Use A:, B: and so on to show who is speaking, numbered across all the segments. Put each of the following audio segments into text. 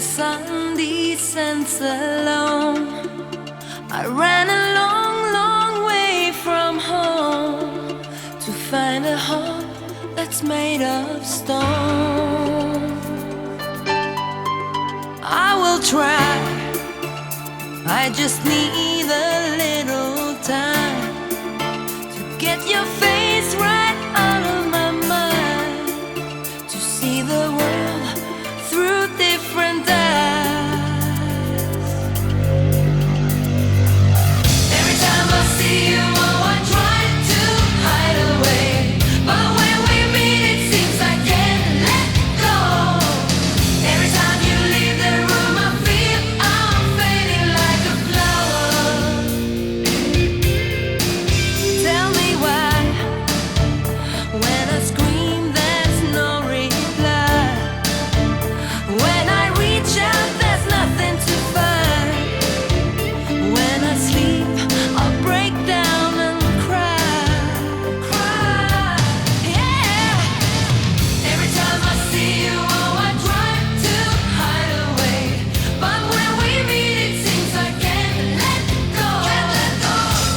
A: sun descends alone, I ran a long, long way from home to find a heart that's made of stone. I will try, I just need a little time to get your face right out of my mind, to see the world through different eyes. Every time I see you, oh, I try to hide away, but when we meet it seems I can't let go. Every time you leave the room I feel I'm fading like a flower. Tell me why, when I scream there's no reply, when I reach out there's nothing to find, when I sleep I'll break down and cry, cry, yeah. Every time I see you, oh, I try to hide away, but when we meet it seems I can't let go.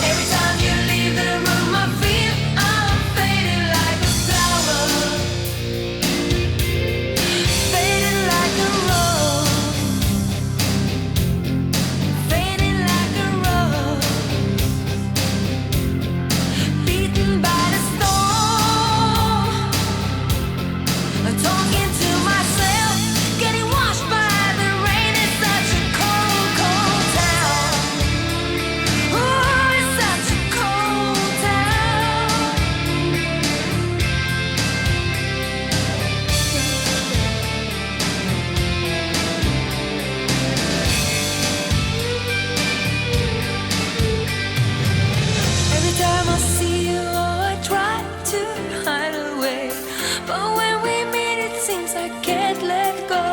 A: Every time you leave the room I feel I'm fading like a flower, fading like a rose, fading like a rose, beaten by the storm, talking to myself, getting washed by the rain. It's such a cold, cold town. Oh, it's such a cold town. Every time I see you, oh, I try to hide away, but when we meet it seems I can't let go.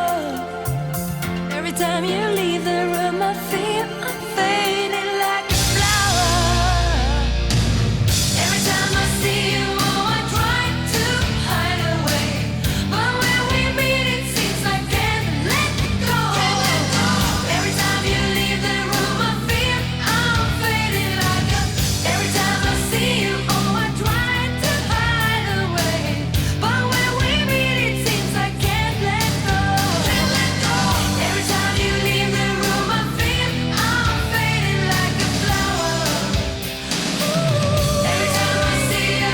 A: Every time you leave the room I feel I'm fading like a flower. Every time I see you, oh, I try to hide away, but when we meet it seems I can't let go. Every time you leave the room I feel I'm fading like a. Every time I see you, oh, I try to hide away, but when we meet it seems I can't let go. Every time you leave the room I feel I'm fading like a flower. Every time I see you.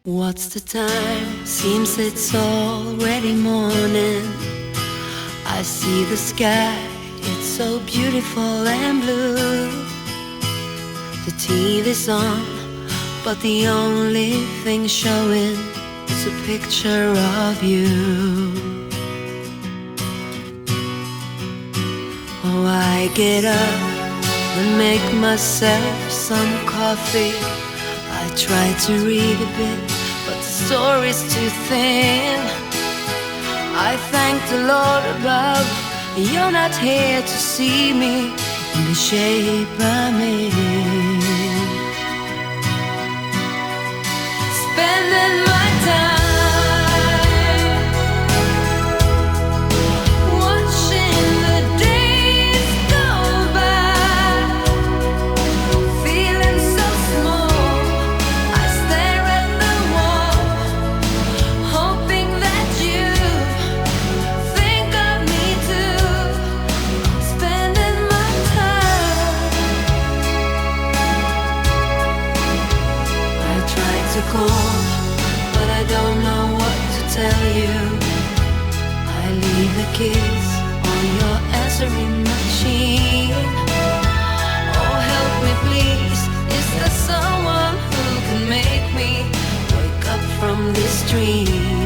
A: What's the time? Seems it's already morning. I see the sky, it's so beautiful and blue. The TV's on, but the only thing showing is a picture of you. Oh, I get up and make myself some coffee. I try to read a bit, but the story's too thin. I thank the Lord above, you're not here to see me in the shape I'm in. Spending my time watching the days go by, feeling so small. I stare at the wall, hoping that you think of me too. Spending my time. I tried to call, but I don't know what to tell you. I leave the kids on your answering machine. Oh, help me please, is there someone who can make me street.